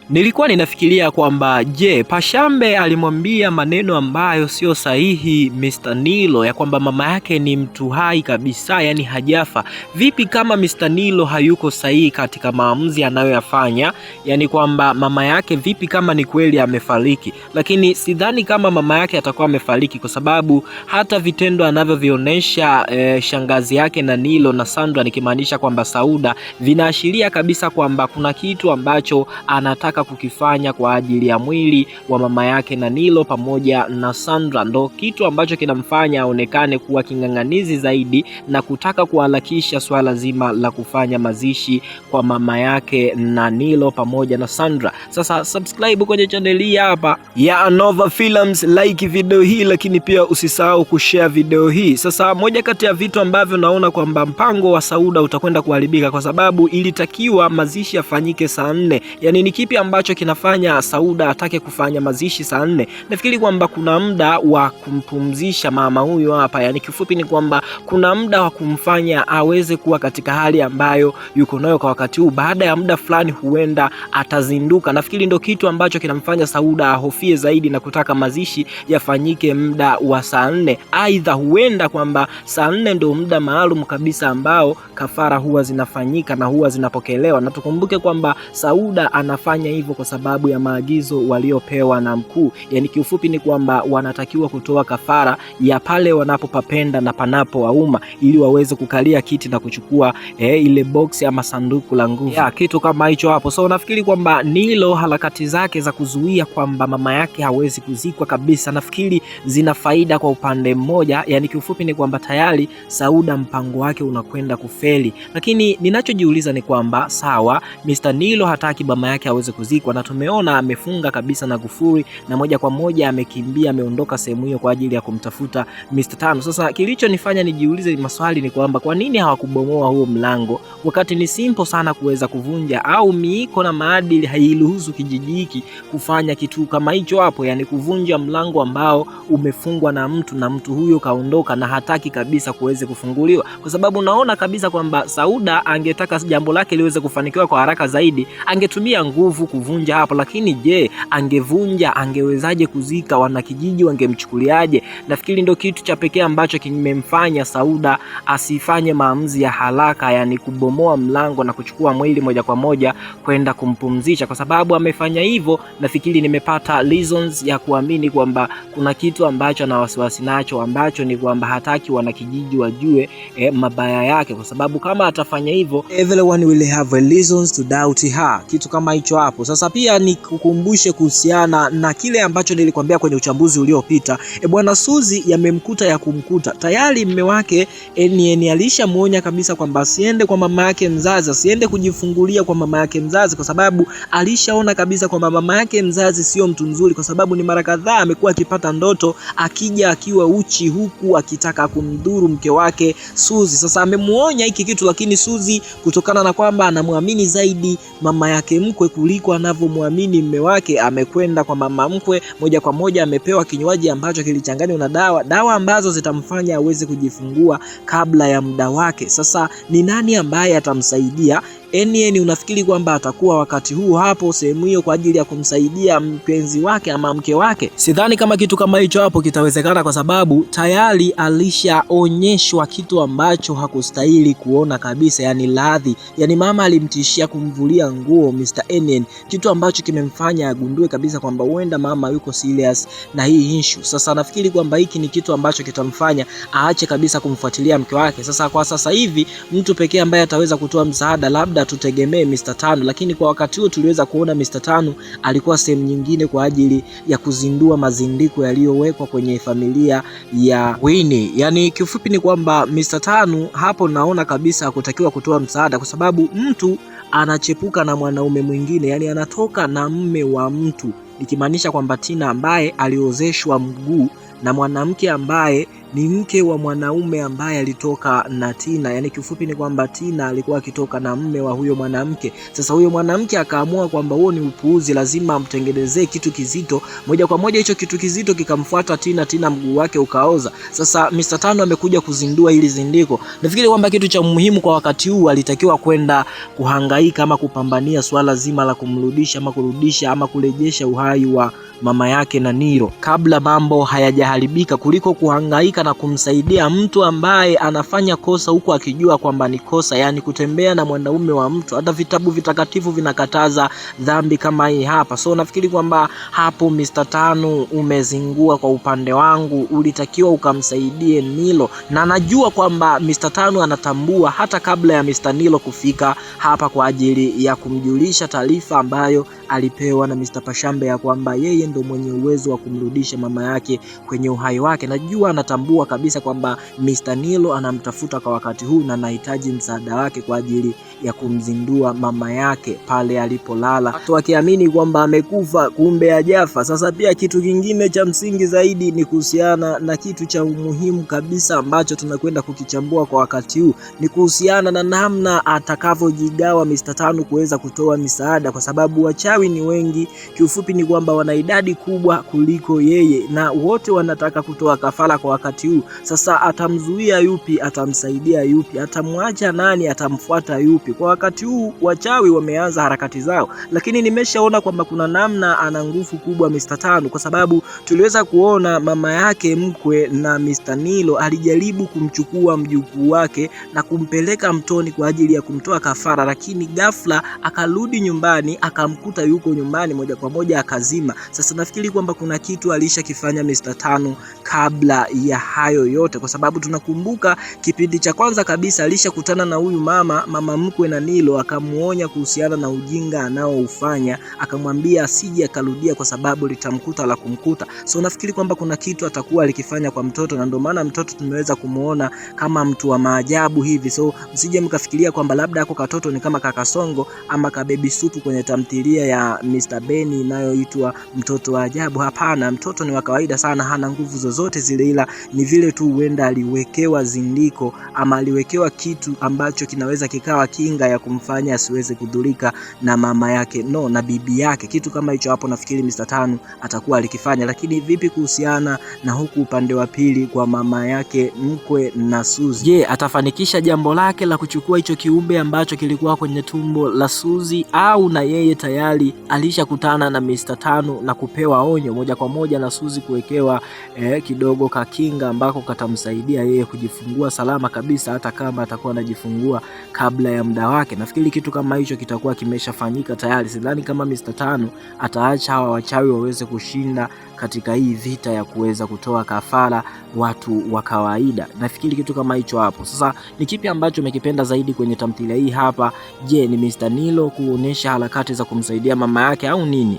Nilikuwa ninafikiria kwamba je, Pashambe alimwambia maneno ambayo sio sahihi Mr. Nilo, ya kwamba mama yake ni mtu hai kabisa, yani hajafa. Vipi kama Mr. Nilo hayuko sahihi katika maamuzi anayoyafanya, yani kwamba mama yake vipi kama ni kweli amefariki? Lakini sidhani kama mama yake atakuwa amefariki, kwa sababu hata vitendo anavyovionyesha shangazi yake na Nilo na Sandra, nikimaanisha kwamba Sauda, vinaashiria kabisa kwamba kuna kitu ambacho anataka kukifanya kwa ajili ya mwili wa mama yake na Nilo pamoja na Sandra. Ndo kitu ambacho kinamfanya aonekane kuwa king'ang'anizi zaidi na kutaka kuharakisha swala zima la kufanya mazishi kwa mama yake na Nilo pamoja na Sandra. Sasa subscribe kwenye channel hii hapa ya Anova Films, like video hii, lakini pia usisahau kushare video hii. Sasa moja kati ya vitu ambavyo naona kwamba mpango wa Sauda utakwenda kuharibika, kwa sababu ilitakiwa mazishi yafanyike saa 4. Yani ni kipi ambacho kinafanya Sauda atake kufanya mazishi saa 4? Nafikiri kwamba kuna muda wa kumpumzisha mama huyo hapa. Yani kifupi ni kwamba kuna muda wa kumfanya aweze kuwa katika hali ambayo yuko nayo kwa wakati huu. Baada ya muda fulani huenda atazinduka. Nafikiri ndio kitu ambacho kinamfanya Sauda ahofie zaidi na kutaka mazishi yafanyike muda wa saa 4. Aidha huenda kwamba saa 4 ndio muda maalum kabisa ambao kafara huwa zinafanyika na huwa zinapokelewa. Na tukumbuke kwamba Sauda anafanya hivyo kwa sababu ya maagizo waliopewa na mkuu. Yani kiufupi ni kwamba wanatakiwa kutoa kafara ya pale wanapopapenda na panapo wauma, ili waweze kukalia kiti na kuchukua ile box ama sanduku la nguvu. Ya kitu kama hicho hapo. So nafikiri kwamba Nilo harakati zake za kuzuia kwamba mama yake hawezi kuzikwa kabisa, nafikiri zina faida kwa upande mmoja. Yani kiufupi ni kwamba tayari Sauda mpango wake unakwenda kufeli. Lakini ninachojiuliza ni kwamba sawa, Mr. Nilo hataki mama yake aweze kuzikwa, na tumeona amefunga kabisa na kufuri na moja kwa moja amekimbia, ameondoka sehemu hiyo kwa ajili ya kumtafuta Mr. Tano. Sasa kilichonifanya nijiulize maswali ni kwamba kwa nini hawakubomoa huo mlango wakati ni simple sana kuweza kuvunja, au miiko na maadili hairuhusu kijiji hiki kufanya kitu kama hicho hapo, yani kuvunja mlango ambao umefungwa na mtu huyo kaondoka na hataki kabisa kuweze kufunguliwa. Kwa sababu naona kabisa kwamba Sauda angetaka jambo lake liweze kufanikiwa kwa haraka zaidi, angetumia nguvu kuvunja hapo. Lakini je, angevunja angewezaje kuzika? Wanakijiji wangemchukuliaje? Nafikiri ndio kitu cha pekee ambacho kimemfanya Sauda asifanye maamuzi ya haraka, yani kubomoa mlango na kuchukua mwili moja kwa moja kwenda kumpumzisha. Kwa sababu amefanya hivyo, nafikiri nimepata reasons ya kuamini kwamba kuna kitu ambacho ana wasiwasi nacho, ambacho ni kwamba hataki wanakijiji wajue mabaya yake. Kwa sababu kama atafanya hivyo, everyone will have a reasons to doubt her. Kitu kama hicho hapo. Sasa pia nikukumbushe kuhusiana na kile ambacho nilikwambia kwenye uchambuzi uliopita. Bwana Suzi yamemkuta ya kumkuta. Tayari mume wake ni alishamuonya kabisa kwamba asiende kwa mama yake mzazi, asiende kujifungulia kwa mama yake mzazi, kwa sababu alishaona kabisa kwamba mama yake mzazi sio mtu mzuri, kwa sababu ni mara kadhaa amekuwa akipata ndoto akija akiwa uchi, huku akitaka kumdhuru mke wake Suzi. Sasa amemuonya hiki kitu, lakini Suzi kutokana na kwamba anamwamini zaidi mama yake mkwe kuliko anavyomwamini mume wake, amekwenda kwa mama mkwe moja kwa moja. Amepewa kinywaji ambacho kilichanganywa na dawa ambazo zitamfanya aweze kujifungua kabla ya muda wake. Sasa ni nani ambaye atamsaidia? Unafikiri kwamba atakuwa wakati huu hapo sehemu hiyo kwa ajili ya kumsaidia mpenzi wake ama mke wake? Sidhani kama kitu kama hicho hapo kitawezekana, kwa sababu tayari alishaonyeshwa kitu ambacho hakustahili kuona kabisa, yani ladhi. Yani mama alimtishia kumvulia nguo Mr. kitu ambacho kimemfanya agundue kabisa kwamba huenda mama yuko serious na hii issue. Sasa nafikiri kwamba hiki ni kitu ambacho kitamfanya aache kabisa kumfuatilia mke wake. Sasa kwa sasa hivi mtu pekee ambaye ataweza kutoa msaada labda tutegemee Mr. Tano, lakini kwa wakati huo tuliweza kuona Mr. Tano alikuwa sehemu nyingine kwa ajili ya kuzindua mazindiko yaliyowekwa kwenye familia ya Winnie. Yani kifupi ni kwamba Mr. Tano hapo naona kabisa hakutakiwa kutoa msaada, kwa sababu mtu anachepuka na mwanaume mwingine, yani anatoka na mume wa mtu, nikimaanisha kwamba Tina ambaye aliozeshwa mguu na mwanamke ambaye ni mke wa mwanaume ambaye alitoka na Tina. Yani kifupi ni kwamba Tina alikuwa akitoka na mme wa huyo mwanamke. Sasa huyo mwanamke akaamua kwamba huo ni upuuzi, lazima amtengenezee kitu kizito. Moja kwa moja hicho kitu kizito kikamfuata Tina. Tina mguu wake ukaoza. Sasa Mr. Tano amekuja kuzindua hili zindiko. Nafikiri kwamba kitu cha muhimu kwa wakati huu alitakiwa kwenda kuhangaika ama kupambania swala zima la kumrudisha ama kurudisha ama kurejesha uhai wa mama yake na Nilo kabla mambo hayajaharibika, kuliko kuhangaika na kumsaidia mtu ambaye anafanya kosa huku akijua kwamba ni kosa. Yani kutembea na mwanaume wa mtu, hata vitabu vitakatifu vinakataza dhambi kama hii hapa. So nafikiri kwamba hapo Mr. Tano umezingua kwa upande wangu, ulitakiwa ukamsaidie Nilo, na najua kwamba Mr. Tano anatambua hata kabla ya Mr. Nilo kufika hapa kwa ajili ya kumjulisha taarifa ambayo alipewa na Mr. Pashambe ya kwamba yeye ndo mwenye uwezo wa kumrudisha mama yake kwenye uhai wake. Najua anatambua kabisa kwamba Mr. Nilo anamtafuta kwa wakati huu na anahitaji msaada wake kwa ajili ya kumzindua mama yake pale alipolala, watu akiamini kwamba amekufa kumbe hajafa. Sasa pia kitu kingine cha msingi zaidi ni kuhusiana na kitu cha umuhimu kabisa ambacho tunakwenda kukichambua kwa wakati huu, ni kuhusiana na namna atakavyojigawa Mr. Tano kuweza kutoa misaada, kwa sababu wachawi ni wengi. Kiufupi ni kwamba wana idadi kubwa kuliko yeye na wote wanataka kutoa kafara kwa wakati huu. Sasa atamzuia yupi? Atamsaidia yupi? Atamwacha nani? Atamfuata yupi? Kwa wakati huu wachawi wameanza harakati zao, lakini nimeshaona kwamba kuna namna ana nguvu kubwa Mr. Tano, kwa sababu tuliweza kuona mama yake mkwe na Mr. Nilo alijaribu kumchukua mjukuu wake na kumpeleka mtoni kwa ajili ya kumtoa kafara, lakini ghafla akarudi nyumbani akamkuta yuko nyumbani moja kwa moja akazima. Sasa nafikiri kwamba kuna kitu alishakifanya Mr. Tano kabla ya hayo yote, kwa sababu tunakumbuka kipindi cha kwanza kabisa alishakutana na huyu mama mkwe na Nilo, akamuonya kuhusiana na ujinga anaoufanya, akamwambia asije akarudia kwa sababu litamkuta la kumkuta. So nafikiri kwamba kuna kitu atakuwa alikifanya kwa mtoto, na ndio maana mtoto tumeweza kumuona kama mtu wa maajabu hivi. So msije mkafikiria kwamba labda ako katoto ni kama Kakasongo ama Kabebi Supu kwenye tamthilia ya Mr. Benny inayoitwa Mtoto wa Ajabu. Hapana, mtoto ni wa kawaida sana, hana nguvu zozote zile, ila ni vile tu huenda aliwekewa zindiko ama aliwekewa kitu ambacho kinaweza kikawa kinga ya kumfanya asiweze kudhurika na mama yake na bibi yake. Kitu kama hicho hapo nafikiri Mr. Tano atakuwa alikifanya. Lakini vipi kuhusiana na huku upande wa pili kwa mama yake mkwe na Suzi? Je, atafanikisha jambo lake la kuchukua hicho kiumbe ambacho kilikuwa kwenye tumbo la Suzi, au na yeye tayari alishakutana na Mr. Tano na kupewa onyo moja kwa moja na Suzi kuwekewa kidogo kakinga ambako katamsaidia yeye kujifungua salama kabisa, hata kama atakuwa anajifungua kabla ya muda wake? Nafikiri kitu kama hicho kitakuwa kimeshafanyika tayari. Sidhani kama Mr. Tano ataacha hawa wachawi waweze kushinda katika hii vita ya kuweza kutoa kafara watu wa kawaida. Nafikiri kitu kama hicho hapo. Sasa ni kipi ambacho umekipenda zaidi kwenye tamthilia hii hapa? Je, ni Mr. Nilo kuonesha harakati za kumsaidia mama yake au nini?